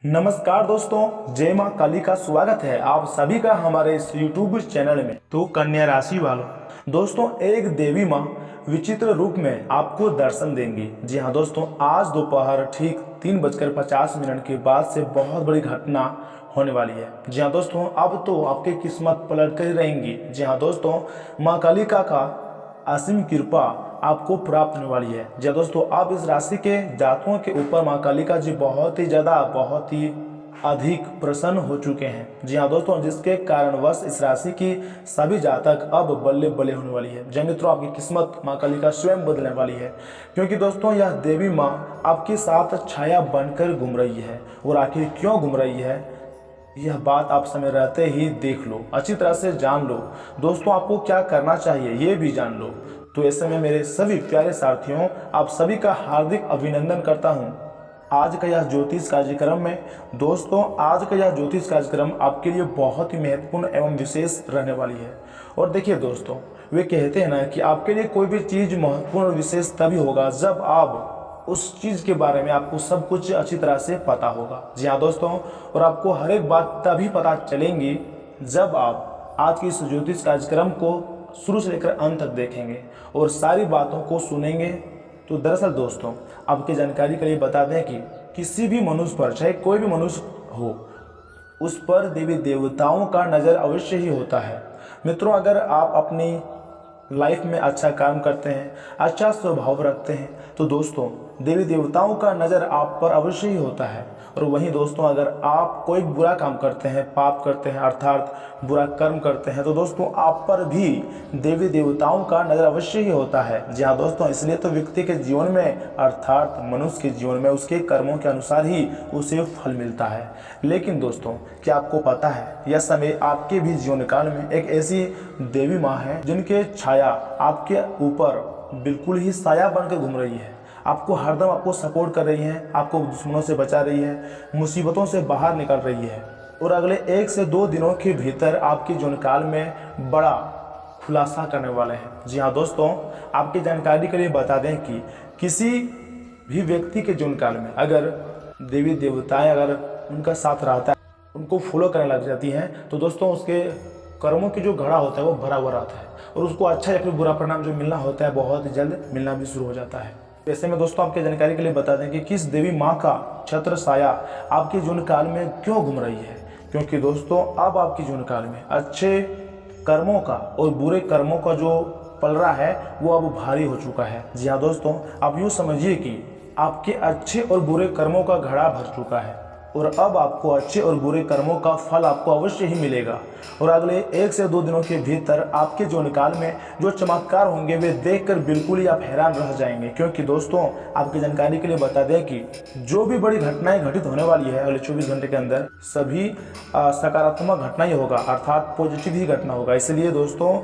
नमस्कार दोस्तों, जय माँ काली का स्वागत है आप सभी का हमारे इस YouTube चैनल में। तो कन्या राशि वालों, दोस्तों एक देवी माँ विचित्र रूप में आपको दर्शन देंगी। जी हाँ दोस्तों, आज दोपहर ठीक 3:50 के बाद से बहुत बड़ी घटना होने वाली है। जी हाँ दोस्तों, अब तो आपकी किस्मत पलट कर ही रहेंगी। जी हाँ दोस्तों, माँ कालिका का असीम कृपा आपको प्राप्त होने वाली है। जी दोस्तों, आप इस राशि के जातकों के ऊपर माँ कालिका जी बहुत ही अधिक प्रसन्न हो चुके हैं। जी हाँ दोस्तों, जिसके कारणवश इस राशि की सभी जातक अब बल्ले बल्ले होने वाली है। जी मित्रों, आपकी किस्मत माँ कालिका स्वयं बदलने वाली है, क्योंकि दोस्तों यह देवी माँ आपके साथ छाया बनकर घूम रही है। और आखिर क्यों घूम रही है, यह बात आप समय रहते ही देख लो, अच्छी तरह से जान लो। दोस्तों आपको क्या करना चाहिए ये भी जान लो। तो ऐसे में मेरे सभी प्यारे साथियों, आप सभी का हार्दिक अभिनंदन करता हूं। आज का यह ज्योतिष कार्यक्रम में दोस्तों, आज का यह ज्योतिष कार्यक्रम आपके लिए बहुत ही महत्वपूर्ण एवं विशेष रहने वाली है। और देखिए दोस्तों, वे कहते हैं ना कि आपके लिए कोई भी चीज़ महत्वपूर्ण और विशेष तभी होगा जब आप उस चीज़ के बारे में आपको सब कुछ अच्छी तरह से पता होगा। जी हाँ दोस्तों, और आपको हर एक बात तभी पता चलेंगी जब आप आज की इस ज्योतिष कार्यक्रम को शुरू से लेकर अंत तक देखेंगे और सारी बातों को सुनेंगे। तो दरअसल दोस्तों, आपकी जानकारी के लिए बता दें कि किसी भी मनुष्य पर, चाहे कोई भी मनुष्य हो, उस पर देवी देवताओं का नज़र अवश्य ही होता है। मित्रों, अगर आप अपनी लाइफ में अच्छा काम करते हैं, अच्छा स्वभाव रखते हैं, तो दोस्तों देवी देवताओं का नज़र आप पर अवश्य ही होता है। और वहीं दोस्तों, अगर आप कोई बुरा काम करते हैं, पाप करते हैं, अर्थात बुरा कर्म करते हैं, तो दोस्तों आप पर भी देवी देवताओं का नज़र अवश्य ही होता है। जी हाँ दोस्तों, इसलिए तो व्यक्ति के जीवन में, अर्थात मनुष्य के जीवन में उसके कर्मों के अनुसार ही उसे फल मिलता है। लेकिन दोस्तों, क्या आपको पता है, यह समय आपके भी जीवन काल में एक ऐसी देवी माँ है जिनके छाया आपके ऊपर बिल्कुल ही साया बनकर घूम रही है। आपको हरदम आपको सपोर्ट कर रही है, आपको दुश्मनों से बचा रही है, मुसीबतों से बाहर निकाल रही है। और अगले 1 से 2 दिनों के भीतर आपके जीवन काल में बड़ा खुलासा करने वाले हैं। जी हाँ दोस्तों, आपकी जानकारी के लिए बता दें कि किसी भी व्यक्ति के जीवन काल में अगर देवी देवताएं अगर उनका साथ रहता है, उनको फॉलो करने लग जाती हैं, तो दोस्तों उसके कर्मों की जो घड़ा होता है वो भरा हुआ रहता है और उसको अच्छा या फिर बुरा परिणाम जो मिलना होता है बहुत ही जल्द मिलना भी शुरू हो जाता है। ऐसे में दोस्तों, आपकी जानकारी के लिए बता दें कि किस देवी माँ का छत्र साया आपके जीवन काल में क्यों घूम रही है। क्योंकि दोस्तों अब आपके जीवन काल में अच्छे कर्मों का और बुरे कर्मों का जो पलड़ा है वो अब भारी हो चुका है। जी हाँ दोस्तों, आप यूँ समझिए कि आपके अच्छे और बुरे कर्मों का घड़ा भर चुका है और अब आपको अच्छे और बुरे कर्मों का फल आपको अवश्य ही मिलेगा। और अगले 1 से 2 दिनों के भीतर आपके जीवन काल में जो चमत्कार होंगे वे देखकर बिल्कुल ही आप हैरान रह जाएंगे। क्योंकि दोस्तों, आपकी जानकारी के लिए बता दें कि जो भी बड़ी घटनाएं घटित होने वाली है अगले 24 घंटे के अंदर, सभी सकारात्मक घटना ही होगा, अर्थात पॉजिटिव ही घटना होगा। इसलिए दोस्तों,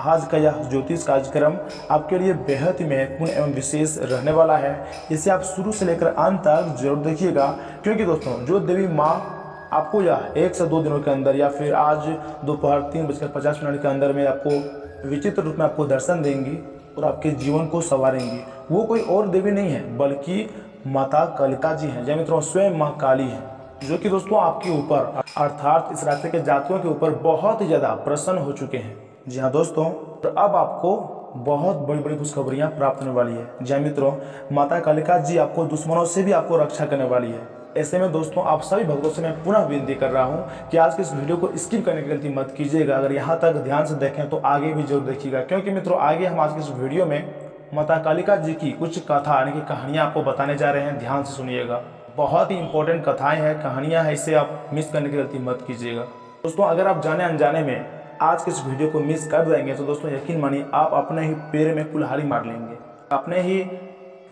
आज का यह ज्योतिष कार्यक्रम आपके लिए बेहद ही महत्वपूर्ण एवं विशेष रहने वाला है। इसे आप शुरू से लेकर अंत तक जरूर देखिएगा, क्योंकि दोस्तों जो देवी माँ आपको यह 1 से 2 दिनों के अंदर या फिर आज दोपहर 3:50 के अंदर में आपको विचित्र रूप में आपको दर्शन देंगी और आपके जीवन को संवारेंगी, वो कोई और देवी नहीं है बल्कि माता कालिका जी हैं। जय मित्रों, स्वयं माँ काली हैं, जो कि दोस्तों आपके ऊपर, अर्थात इस राशि के जातकों के ऊपर बहुत ही ज़्यादा प्रसन्न हो चुके हैं। जी हाँ दोस्तों, तो अब आपको बहुत बड़ी बड़ी खुशखबरियाँ प्राप्त होने वाली है। जी हाँ मित्रों, माता कालिका जी आपको दुश्मनों से भी आपको रक्षा करने वाली है। ऐसे में दोस्तों, आप सभी भक्तों से मैं पुनः विनती कर रहा हूँ कि आज के इस वीडियो को स्किप करने की गलती मत कीजिएगा। अगर यहाँ तक ध्यान से देखें तो आगे भी जरूर देखिएगा, क्योंकि मित्रों आगे हम आज के इस वीडियो में माता कालिका जी की कुछ कथा यानी कि कहानियाँ आपको बताने जा रहे हैं। ध्यान से सुनिएगा, बहुत ही इंपॉर्टेंट कथाएँ हैं, कहानियाँ हैं, इसे आप मिस करने की गलती मत कीजिएगा। दोस्तों अगर आप जाने अनजाने में आज के इस वीडियो को मिस कर जाएंगे तो दोस्तों यकीन मानिए आप अपने ही पैर में कुल्हाड़ी मार लेंगे, अपने ही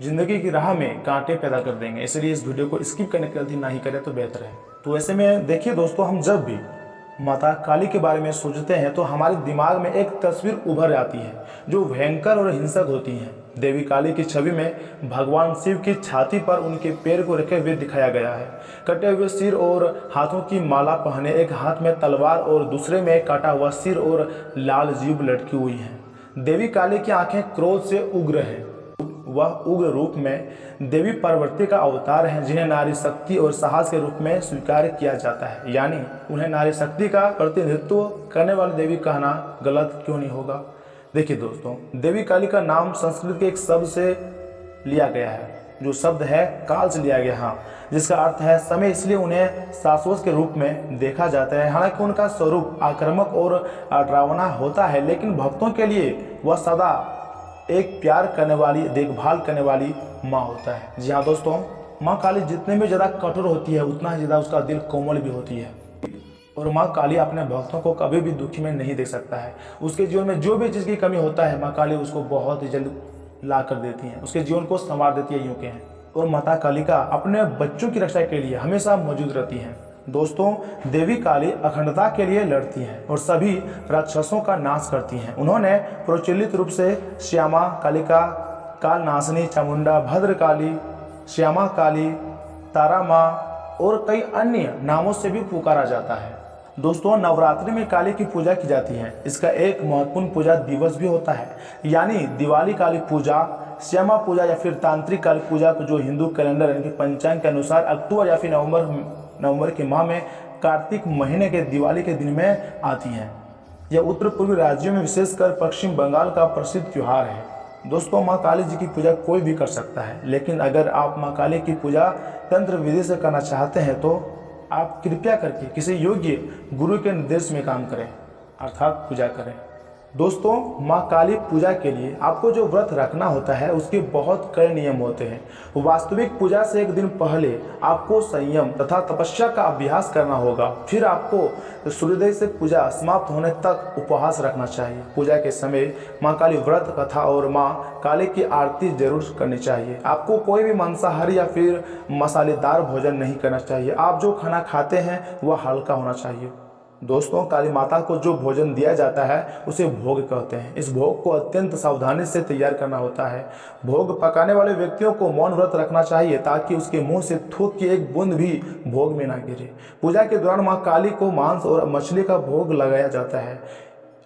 जिंदगी की राह में कांटे पैदा कर देंगे। इसलिए इस वीडियो को स्किप करने की गलती ना ही करें तो बेहतर है। तो ऐसे में देखिए दोस्तों, हम जब भी माता काली के बारे में सोचते हैं तो हमारे दिमाग में एक तस्वीर उभर आती है जो भयंकर और हिंसक होती है। देवी काली की छवि में भगवान शिव की छाती पर उनके पैर को रखे हुए दिखाया गया है। कटे हुए सिर और हाथों की माला पहने, एक हाथ में तलवार और दूसरे में काटा हुआ सिर और लाल जीभ लटकी हुई है। देवी काली की आंखें क्रोध से उग्र है। वह उग्र रूप में देवी पार्वती का अवतार हैं, जिन्हें नारी शक्ति और साहस के रूप में स्वीकार किया जाता है। यानी उन्हें नारी शक्ति का प्रतिनिधित्व करने वाली देवी कहना गलत क्यों नहीं होगा। देखिए दोस्तों, देवी काली का नाम संस्कृत के एक शब्द से लिया गया है, जो शब्द है काल से लिया गया, हाँ, जिसका अर्थ है समय। इसलिए उन्हें शाश्वत के रूप में देखा जाता है। हालांकि उनका स्वरूप आक्रामक और डरावना होता है, लेकिन भक्तों के लिए वह सदा एक प्यार करने वाली, देखभाल करने वाली माँ होता है। जी हाँ दोस्तों, माँ काली जितने भी ज़्यादा कठोर होती है, उतना ही ज़्यादा उसका दिल कोमल भी होती है। और माँ काली अपने भक्तों को कभी भी दुखी में नहीं देख सकता है। उसके जीवन में जो भी चीज़ की कमी होता है, माँ काली उसको बहुत ही जल्द ला कर देती हैं, उसके जीवन को संवार देती है, यूँ कहें। और माता कालिका अपने बच्चों की रक्षा के लिए हमेशा मौजूद रहती हैं। दोस्तों, देवी काली अखंडता के लिए लड़ती हैं और सभी राक्षसों का नाश करती हैं। उन्होंने प्रचलित रूप से श्यामा कालिका, कालनाशिनी, चामुंडा, भद्रकाली, श्यामा काली, तारा माँ और कई अन्य नामों से भी पुकारा जाता है। दोस्तों, नवरात्रि में काली की पूजा की जाती है। इसका एक महत्वपूर्ण पूजा दिवस भी होता है, यानी दिवाली काली पूजा, श्यामा पूजा या फिर तांत्रिक काली पूजा को, जो हिंदू कैलेंडर यानी कि पंचांग के अनुसार अक्टूबर या फिर नवंबर के माह में कार्तिक महीने के दिवाली के दिन में आती हैं। यह उत्तर पूर्वी राज्यों में, विशेषकर पश्चिम बंगाल का प्रसिद्ध त्यौहार है। दोस्तों, माँ काली जी की पूजा कोई भी कर सकता है, लेकिन अगर आप माँ काली की पूजा तंत्र विधि से करना चाहते हैं तो आप कृपया करके किसी योग्य गुरु के निर्देश में काम करें, अर्थात पूजा करें। दोस्तों, माँ काली पूजा के लिए आपको जो व्रत रखना होता है, उसके बहुत कड़े नियम होते हैं। वास्तविक पूजा से एक दिन पहले आपको संयम तथा तपस्या का अभ्यास करना होगा। फिर आपको सूर्योदय से पूजा समाप्त होने तक उपवास रखना चाहिए। पूजा के समय माँ काली व्रत कथा और माँ काली की आरती जरूर करनी चाहिए। आपको कोई भी मांसाहारी या फिर मसालेदार भोजन नहीं करना चाहिए। आप जो खाना खाते हैं वह हल्का होना चाहिए। दोस्तों, काली माता को जो भोजन दिया जाता है उसे भोग कहते हैं। इस भोग को अत्यंत सावधानी से तैयार करना होता है। भोग पकाने वाले व्यक्तियों को मौन व्रत रखना चाहिए, ताकि उसके मुंह से थूक की एक बूंद भी भोग में ना गिरे। पूजा के दौरान माँ काली को मांस और मछली का भोग लगाया जाता है।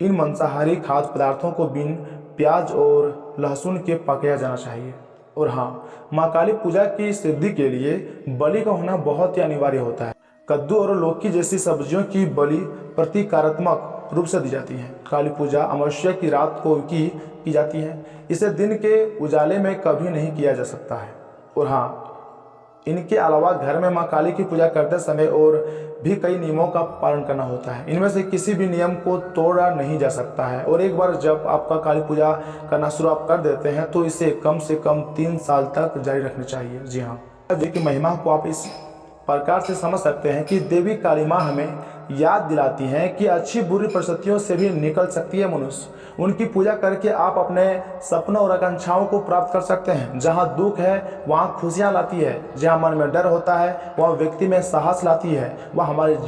इन मांसाहारी खाद्य पदार्थों को बिन प्याज और लहसुन के पकाया जाना चाहिए। और हाँ, माँ काली पूजा की सिद्धि के लिए बलि का होना बहुत ही अनिवार्य होता है। कद्दू और लौकी जैसी सब्जियों की बलि प्रतीकात्मक रूप से दी जाती है। काली पूजा अमावस्या की रात को की जाती है। इसे दिन के उजाले में कभी नहीं किया जा सकता है। और हाँ, इनके अलावा घर में माँ काली की पूजा करते समय और भी कई नियमों का पालन करना होता है। इनमें से किसी भी नियम को तोड़ा नहीं जा सकता है। और एक बार जब आपका काली पूजा करना शुरू आप कर देते हैं तो इसे कम से कम 3 साल तक जारी रखनी चाहिए। जी हाँ, जी की महिमा को आप इस प्रकार से समझ सकते हैं कि देवी काली माँ हमें याद दिलाती हैं कि अच्छी बुरी परिस्थितियों से भी निकल सकती है मनुष्य। उनकी पूजा करके आप अपने सपनों और आकांक्षाओं को प्राप्त कर सकते हैं। जहाँ दुख है वहाँ खुशियाँ लाती है, जहाँ मन में डर होता है वहाँ व्यक्ति में साहस लाती है, वह हमारे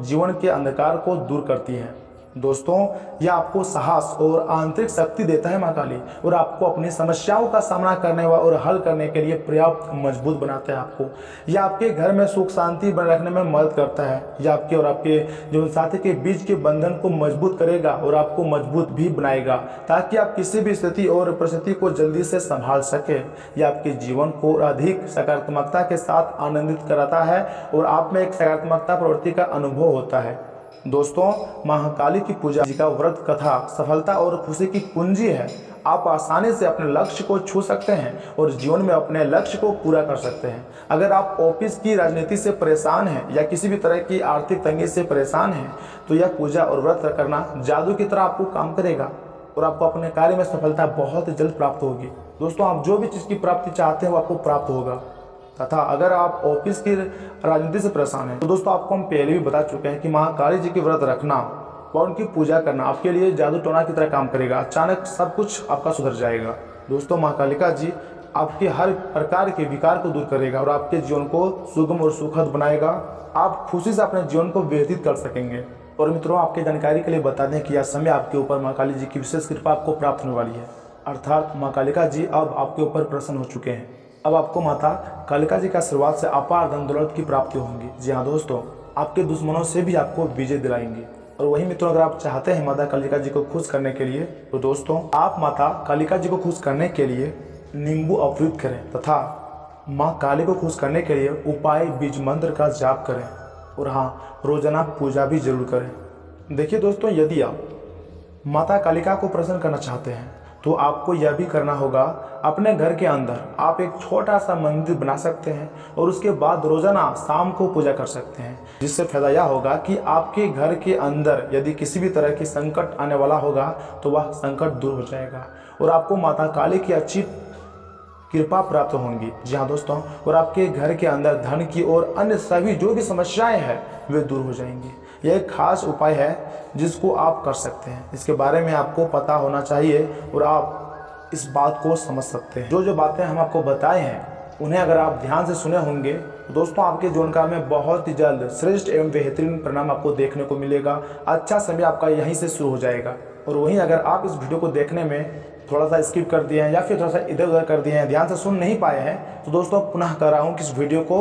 जीवन के अंधकार को दूर करती है। दोस्तों, यह आपको साहस और आंतरिक शक्ति देता है माँ काली, और आपको अपनी समस्याओं का सामना करने और हल करने के लिए पर्याप्त मजबूत बनाता है। आपको यह आपके घर में सुख शांति बनाए रखने में मदद करता है। यह आपके और आपके जीवन साथी के बीच के बंधन को मजबूत करेगा और आपको मजबूत भी बनाएगा, ताकि आप किसी भी स्थिति और परिस्थिति को जल्दी से संभाल सके। यह आपके जीवन को अधिक सकारात्मकता के साथ आनंदित कराता है और आप में एक सकारात्मकता प्रवृत्ति का अनुभव होता है। दोस्तों, महाकाली की पूजा जी का व्रत कथा सफलता और खुशी की कुंजी है। आप आसानी से अपने लक्ष्य को छू सकते हैं और जीवन में अपने लक्ष्य को पूरा कर सकते हैं। अगर आप ऑफिस की राजनीति से परेशान हैं या किसी भी तरह की आर्थिक तंगी से परेशान हैं, तो यह पूजा और व्रत करना जादू की तरह आपको काम करेगा और आपको अपने कार्य में सफलता बहुत जल्द प्राप्त होगी। दोस्तों, आप जो भी चीज़ की प्राप्ति चाहते हैं वो आपको प्राप्त होगा। तथा अगर आप ऑफिस की राजनीति से परेशान हैं तो दोस्तों, आपको हम पहले भी बता चुके हैं कि महाकाली जी की व्रत रखना और उनकी पूजा करना आपके लिए जादू टोना की तरह काम करेगा। अचानक सब कुछ आपका सुधर जाएगा। दोस्तों, माँ कालिका जी आपके हर प्रकार के विकार को दूर करेगा और आपके जीवन को सुगम और सुखद बनाएगा। आप खुशी से अपने जीवन को व्यतीत कर सकेंगे। और मित्रों, आपकी जानकारी के लिए बता दें कि यह समय आपके ऊपर माँ काली जी की विशेष कृपा आपको प्राप्त होने वाली है, अर्थात माँ कालिका जी अब आपके ऊपर प्रसन्न हो चुके हैं। अब आपको माता कालिका जी का आशीर्वाद से अपार धन दौलत की प्राप्ति होंगी। जी हाँ दोस्तों, आपके दुश्मनों से भी आपको विजय दिलाएंगे। और वही मित्रों, अगर आप चाहते हैं माता कालिका जी को खुश करने के लिए, तो दोस्तों आप माता कालिका जी को खुश करने के लिए नींबू अवरुद्ध करें तथा माँ काली को खुश करने के लिए उपाय बीज मंत्र का जाप करें और हाँ, रोजाना पूजा भी जरूर करें। देखिए दोस्तों, यदि आप माता कालिका को प्रसन्न करना चाहते हैं तो आपको यह भी करना होगा, अपने घर के अंदर आप एक छोटा सा मंदिर बना सकते हैं और उसके बाद रोजाना शाम को पूजा कर सकते हैं, जिससे फायदा यह होगा कि आपके घर के अंदर यदि किसी भी तरह की संकट आने वाला होगा तो वह संकट दूर हो जाएगा और आपको माता काली की अच्छी कृपा प्राप्त होंगी। जी हाँ दोस्तों, और आपके घर के अंदर धन की और अन्य सभी जो भी समस्याएं हैं वे दूर हो जाएंगी। यह एक खास उपाय है जिसको आप कर सकते हैं। इसके बारे में आपको पता होना चाहिए और आप इस बात को समझ सकते हैं। जो जो बातें हम आपको बताए हैं उन्हें अगर आप ध्यान से सुने होंगे तो दोस्तों आपके जीवनकाल में बहुत ही जल्द श्रेष्ठ एवं बेहतरीन परिणाम आपको देखने को मिलेगा। अच्छा समय आपका यहीं से शुरू हो जाएगा। और वहीं अगर आप इस वीडियो को देखने में थोड़ा सा स्किप कर दिए हैं या फिर थोड़ा सा इधर उधर कर दिए हैं, ध्यान से सुन नहीं पाए हैं, तो दोस्तों पुनः कह रहा हूँ कि इस वीडियो को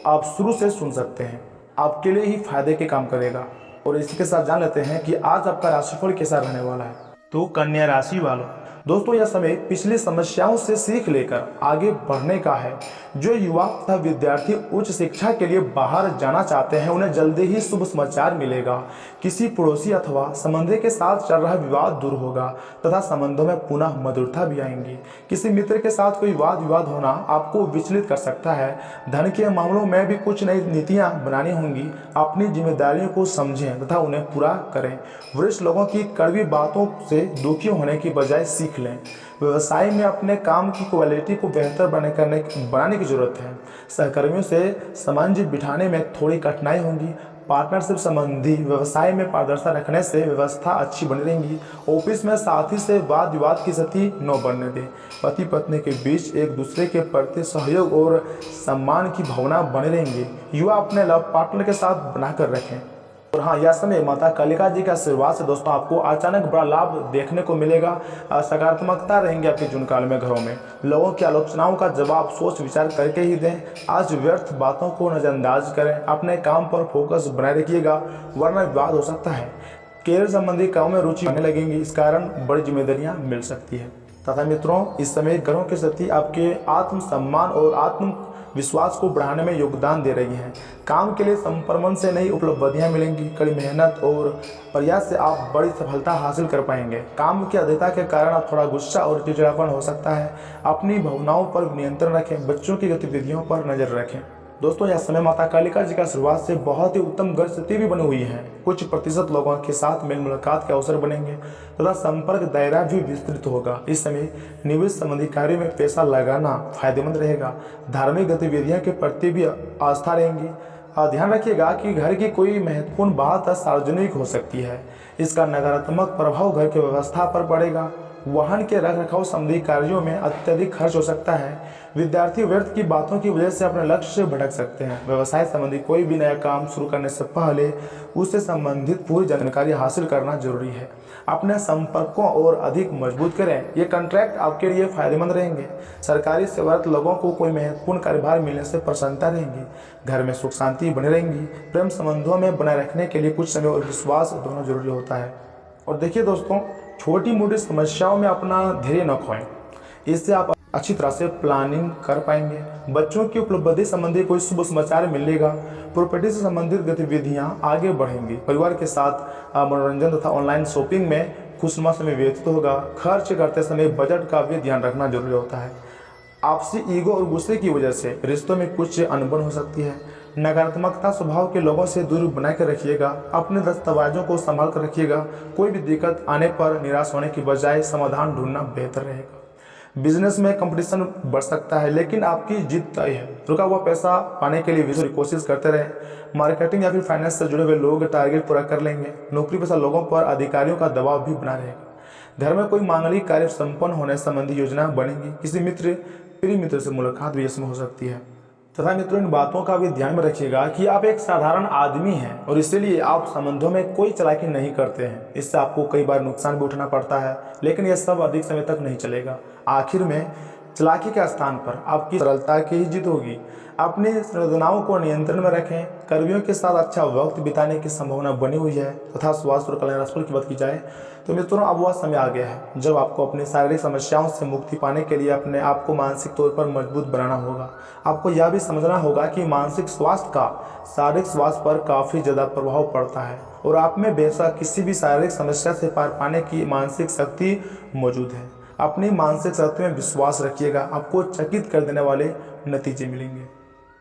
आप शुरू से सुन सकते हैं, आपके लिए ही फायदे के काम करेगा। और इसी के साथ जान लेते हैं कि आज आपका राशिफल कैसा रहने वाला है। तो कन्या राशि वालों, दोस्तों यह समय पिछली समस्याओं से सीख लेकर आगे बढ़ने का है। जो युवा तथा विद्यार्थी उच्च शिक्षा के लिए बाहर जाना चाहते हैं उन्हें जल्दी ही शुभ समाचार मिलेगा। किसी पड़ोसी अथवा संबंधी के साथ चल रहा विवाद दूर होगा तथा संबंधों में पुनः मधुरता भी आएंगी। किसी मित्र के साथ कोई वाद विवाद होना आपको विचलित कर सकता है। धन के मामलों में भी कुछ नई नीतियां बनानी होंगी। अपनी जिम्मेदारियों को समझें तथा उन्हें पूरा करें। वरिष्ठ लोगों की कड़वी बातों से दुखी होने की बजाय सीख लें। व्यवसाय में अपने काम की क्वालिटी को बेहतर बनाने की जरूरत है। सहकर्मियों से सामंजस्य बिठाने में थोड़ी कठिनाई होगी। पार्टनरशिप संबंधी व्यवसाय में पारदर्शिता रखने से व्यवस्था अच्छी बनी रहेगी। ऑफिस में साथी से वाद विवाद की स्थिति न बनने दें। पति पत्नी के बीच एक दूसरे के प्रति सहयोग और सम्मान की भावना बनी रहेंगी। युवा अपने लव पार्टनर के साथ बनाकर रखें। और हाँ, यह समय माता कालिका जी के आशीर्वाद से दोस्तों आपको अचानक बड़ा लाभ देखने को मिलेगा। सकारात्मकता रहेंगे आपके जीवन काल में। घरों में लोगों की आलोचनाओं का जवाब सोच विचार करके ही दें। आज व्यर्थ बातों को नजरअंदाज करें। अपने काम पर फोकस बनाए रखिएगा, वरना विवाद हो सकता है। कैरियर संबंधी कामों में रुचि होने लगेंगी, इस कारण बड़ी जिम्मेदारियां मिल सकती है। तथा मित्रों, इस समय ग्रहों की स्थिति आपके आत्मसम्मान और आत्म विश्वास को बढ़ाने में योगदान दे रही है। काम के लिए संपर्मन से नई उपलब्धियां मिलेंगी। कड़ी मेहनत और प्रयास से आप बड़ी सफलता हासिल कर पाएंगे। काम की अधिकता के कारण आप थोड़ा गुस्सा और चिड़चिड़ापन हो सकता है। अपनी भावनाओं पर नियंत्रण रखें। बच्चों की गतिविधियों पर नजर रखें। दोस्तों यह समय माता कालिका जी का शुरुआत से बहुत ही उत्तम ग्रह स्थिति भी बनी हुई है। कुछ प्रतिशत लोगों के साथ मेल मुलाकात के अवसर बनेंगे तथा संपर्क दायरा भी विस्तृत होगा। इस समय निवेश संबंधी कार्यों में पैसा लगाना फायदेमंद रहेगा। धार्मिक गतिविधियों के प्रति भी आस्था रहेंगी। ध्यान रखिएगा कि घर की कोई महत्वपूर्ण बात सार्वजनिक हो सकती है। इसका नकारात्मक प्रभाव घर की व्यवस्था पर पड़ेगा। वाहन के रख रखाव संबंधी कार्यों में अत्यधिक खर्च हो सकता है। विद्यार्थी व्यर्थ की बातों की वजह से अपने लक्ष्य से भटक सकते हैं। व्यवसाय संबंधी कोई भी नया काम शुरू करने से पहले उससे संबंधित पूरी जानकारी हासिल करना जरूरी है। अपने संपर्कों और अधिक मजबूत करें। ये कॉन्ट्रैक्ट आपके लिए फायदेमंद रहेंगे। सरकारी सेवारत लोगों को कोई महत्वपूर्ण कार्यभार मिलने से प्रसन्नता रहेंगी। घर में सुख शांति बनी रहेंगी। प्रेम संबंधों में बनाए रखने के लिए कुछ समय और विश्वास दोनों जरूरी होता है। और देखिए दोस्तों, छोटी मोटी समस्याओं में अपना धैर्य न खोएं। इससे आप अच्छी तरह से प्लानिंग कर पाएंगे। बच्चों की उपलब्धि संबंधी कोई शुभ समाचार मिलेगा। प्रॉपर्टी से संबंधित गतिविधियां आगे बढ़ेंगी। परिवार के साथ मनोरंजन तथा ऑनलाइन शॉपिंग में खुशनुमा समय व्यतीत होगा। खर्च करते समय बजट का भी ध्यान रखना जरूरी होता है। आपसी ईगो और गुस्से की वजह से रिश्तों में कुछ अनबन हो सकती है। नकारात्मकता स्वभाव के लोगों से दूर बना कर रखिएगा। अपने दस्तावेजों को संभाल कर रखिएगा। कोई भी दिक्कत आने पर निराश होने की बजाय समाधान ढूंढना बेहतर रहेगा। बिजनेस में कंपटीशन बढ़ सकता है, लेकिन आपकी जीत तय है। रुका हुआ पैसा पाने के लिए विशेष कोशिश करते रहें। मार्केटिंग या फिर फाइनेंस से जुड़े हुए लोग टारगेट पूरा कर लेंगे। नौकरी पेशा लोगों पर अधिकारियों का दबाव भी बना रहेगा। घर में कोई मांगलिक कार्य संपन्न होने संबंधी योजना बनेगी। किसी प्रिय मित्र से मुलाकात भी इसमें हो सकती है। तथा मित्रों, इन बातों का भी ध्यान में रखिएगा कि आप एक साधारण आदमी हैं और इसीलिए आप संबंधों में कोई चालाकी नहीं करते हैं। इससे आपको कई बार नुकसान भी उठाना पड़ता है, लेकिन यह सब अधिक समय तक नहीं चलेगा। आखिर में चालाकी के स्थान पर आपकी सरलता की ही जीत होगी। अपनी संवेदनाओं को नियंत्रण में रखें। कर्मियों के साथ अच्छा वक्त बिताने की संभावना बनी हुई है। तथा स्वास्थ्य और कल्याण राशिफल की बात की जाए तो मित्रों, अब वह समय आ गया है जब आपको अपनी शारीरिक समस्याओं से मुक्ति पाने के लिए अपने आप को मानसिक तौर पर मजबूत बनाना होगा। आपको यह भी समझना होगा कि मानसिक स्वास्थ्य का शारीरिक स्वास्थ्य पर काफ़ी ज़्यादा प्रभाव पड़ता है और आप में बेशक किसी भी शारीरिक समस्या से पार पाने की मानसिक शक्ति मौजूद है। अपनी मानसिक शक्ति में विश्वास रखिएगा, आपको चकित कर देने वाले नतीजे मिलेंगे।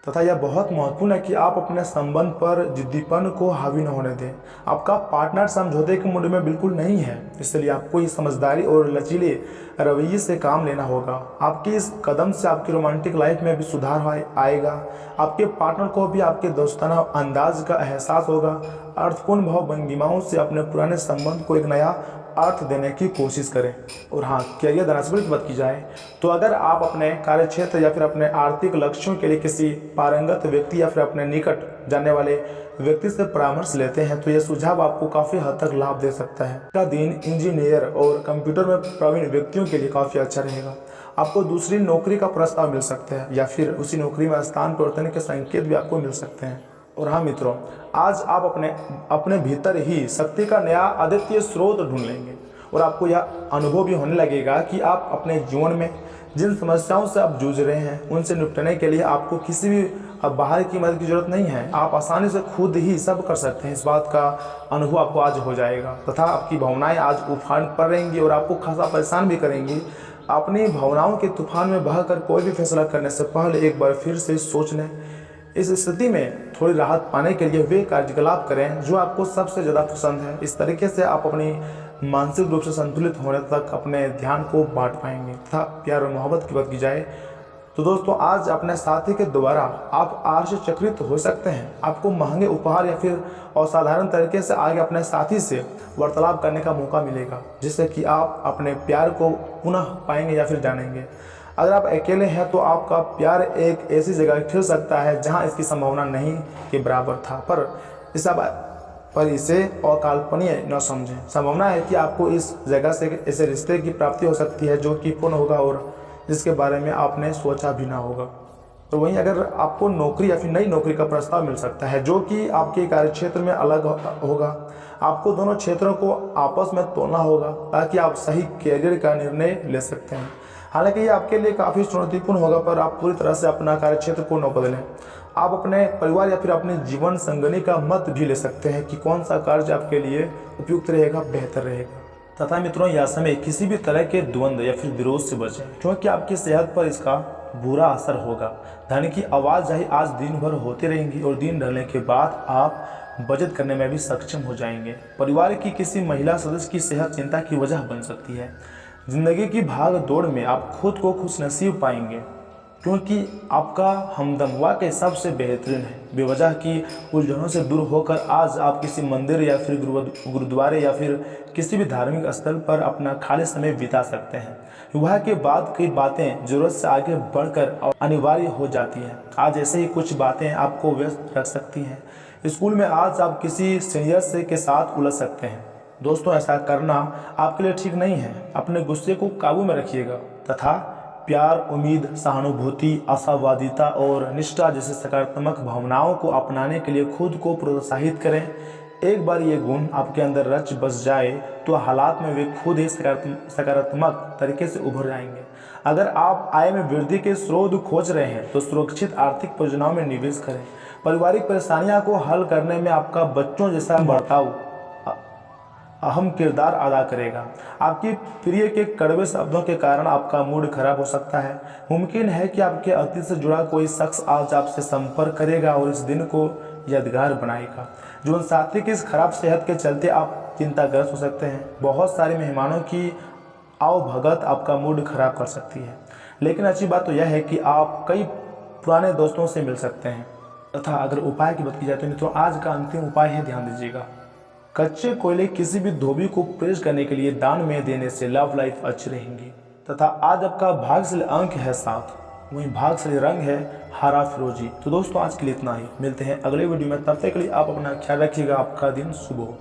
तथा यह बहुत महत्वपूर्ण है कि आप अपने संबंध पर जिद्दीपन को हावी न होने दें। आपका पार्टनर समझौते के मूड में बिल्कुल नहीं है, इसलिए आपको इस समझदारी और लचीले रवैये से काम लेना होगा। आपके इस कदम से आपकी रोमांटिक लाइफ में भी सुधार आएगा। आपके पार्टनर को भी आपके दोस्ताना अंदाज का एहसास होगा। अर्थपूर्ण भाव भंगिमाओं से अपने पुराने संबंध को एक नया अर्थ देने की कोशिश करें। और हाँ, करियर धनराशि की बात की जाए तो अगर आप अपने कार्यक्षेत्र या फिर अपने आर्थिक लक्ष्यों के लिए किसी पारंगत व्यक्ति या फिर अपने निकट जानने वाले व्यक्ति से परामर्श लेते हैं तो यह सुझाव आपको काफ़ी हद तक लाभ दे सकता है। का दिन इंजीनियर और कंप्यूटर में प्रवीण व्यक्तियों के लिए काफ़ी अच्छा रहेगा। आपको दूसरी नौकरी का प्रस्ताव मिल सकता है या फिर उसी नौकरी में स्थान परिवर्तन के संकेत भी आपको मिल सकते हैं। और हाँ मित्रों, आज आप अपने भीतर ही शक्ति का नया अद्वितीय स्रोत ढूंढ लेंगे और आपको यह अनुभव भी होने लगेगा कि आप अपने जीवन में जिन समस्याओं से आप जूझ रहे हैं उनसे निपटने के लिए आपको किसी भी बाहर की मदद की जरूरत नहीं है। आप आसानी से खुद ही सब कर सकते हैं। इस बात का अनुभव आपको आज हो जाएगा तथा आपकी भावनाएं आज उफान पर रहेंगी और आपको खासा परेशान भी करेंगी। अपनी भावनाओं के तूफान में बहकर कोई भी फैसला करने से पहले एक बार फिर से सोच लें। इस स्थिति में थोड़ी राहत पाने के लिए वे कार्यकलाप करें जो आपको सबसे ज़्यादा पसंद है। इस तरीके से आप अपनी मानसिक रूप से संतुलित होने तक अपने ध्यान को बांट पाएंगे। तथा प्यार और मोहब्बत की बात की जाए तो दोस्तों, आज अपने साथी के द्वारा आप आश्चर्यचकित हो सकते हैं। आपको महंगे उपहार या फिर असाधारण तरीके से आगे अपने साथी से वार्तालाप करने का मौका मिलेगा, जिससे कि आप अपने प्यार को पुनः पाएंगे या फिर जानेंगे। अगर आप अकेले हैं तो आपका प्यार एक ऐसी जगह खिल सकता है जहां इसकी संभावना नहीं के बराबर था, पर इसे अकाल्पनीय न समझें। संभावना है कि आपको इस जगह से ऐसे रिश्ते की प्राप्ति हो सकती है जो कि पूर्ण होगा और जिसके बारे में आपने सोचा भी ना होगा। तो वहीं अगर आपको नौकरी या फिर नई नौकरी का प्रस्ताव मिल सकता है जो कि आपके कार्यक्षेत्र में अलग होगा। आपको दोनों क्षेत्रों को आपस में तोड़ना होगा ताकि आप सही कैरियर का निर्णय ले सकते हैं। हालांकि ये आपके लिए काफ़ी चुनौतीपूर्ण होगा, पर आप पूरी तरह से अपना कार्यक्षेत्र को न बदलें। आप अपने परिवार या फिर अपने जीवन संगनी का मत भी ले सकते हैं कि कौन सा कार्य आपके लिए उपयुक्त रहेगा, बेहतर रहेगा। तथा मित्रों, यह समय किसी भी तरह के द्वंद्व या फिर विरोध से बचें, क्योंकि आपकी सेहत पर इसका बुरा असर होगा। धन की आवाजाही आज दिन भर होती रहेंगी और दिन ढलने के बाद आप बचत करने में भी सक्षम हो जाएंगे। परिवार की किसी महिला सदस्य की सेहत चिंता की वजह बन सकती है। जिंदगी की भाग दौड़ में आप खुद को खुशनसीब पाएंगे, क्योंकि आपका हमदम वाकई सबसे बेहतरीन है। बेवजह की उलझनों से दूर होकर आज आप किसी मंदिर या फिर गुरुद्वारे या फिर किसी भी धार्मिक स्थल पर अपना खाली समय बिता सकते हैं। विवाह के बाद कई बातें जरूरत से आगे बढ़कर अनिवार्य हो जाती हैं। आज ऐसे ही कुछ बातें आपको व्यस्त रख सकती हैं। स्कूल में आज आप किसी सीनियर के साथ उलझ सकते हैं। दोस्तों, ऐसा करना आपके लिए ठीक नहीं है। अपने गुस्से को काबू में रखिएगा तथा प्यार, उम्मीद, सहानुभूति, आशावादिता और निष्ठा जैसे सकारात्मक भावनाओं को अपनाने के लिए खुद को प्रोत्साहित करें। एक बार ये गुण आपके अंदर रच बस जाए तो हालात में वे खुद ही सकारात्मक तरीके से उभर जाएंगे। अगर आप आय में वृद्धि के स्रोत खोज रहे हैं तो सुरक्षित आर्थिक परियोजनाओं में निवेश करें। पारिवारिक परेशानियों को हल करने में आपका बच्चों जैसा बर्ताव अहम किरदार अदा करेगा। आपकी प्रिय के कड़वे शब्दों के कारण आपका मूड खराब हो सकता है। मुमकिन है कि आपके अतीत से जुड़ा कोई शख्स आज आपसे संपर्क करेगा और इस दिन को यादगार बनाएगा। जीवन साथी की इस खराब सेहत के चलते आप चिंताग्रस्त हो सकते हैं। बहुत सारे मेहमानों की आवभगत आपका मूड खराब कर सकती है, लेकिन अच्छी बात तो यह है कि आप कई पुराने दोस्तों से मिल सकते हैं। तथा अगर उपाय की बात की जाए तो मित्रों, आज का अंतिम उपाय है, ध्यान दीजिएगा। कच्चे कोयले किसी भी धोबी को प्रेस करने के लिए दान में देने से लव लाइफ अच्छी रहेंगी। तथा आज आपका भाग्यशाली अंक है 7, वहीं भाग्यशाली रंग है हरा फिरोजी। तो दोस्तों, आज के लिए इतना ही। मिलते हैं अगले वीडियो में, तब तक के लिए आप अपना ख्याल रखिएगा। आपका दिन शुभ हो।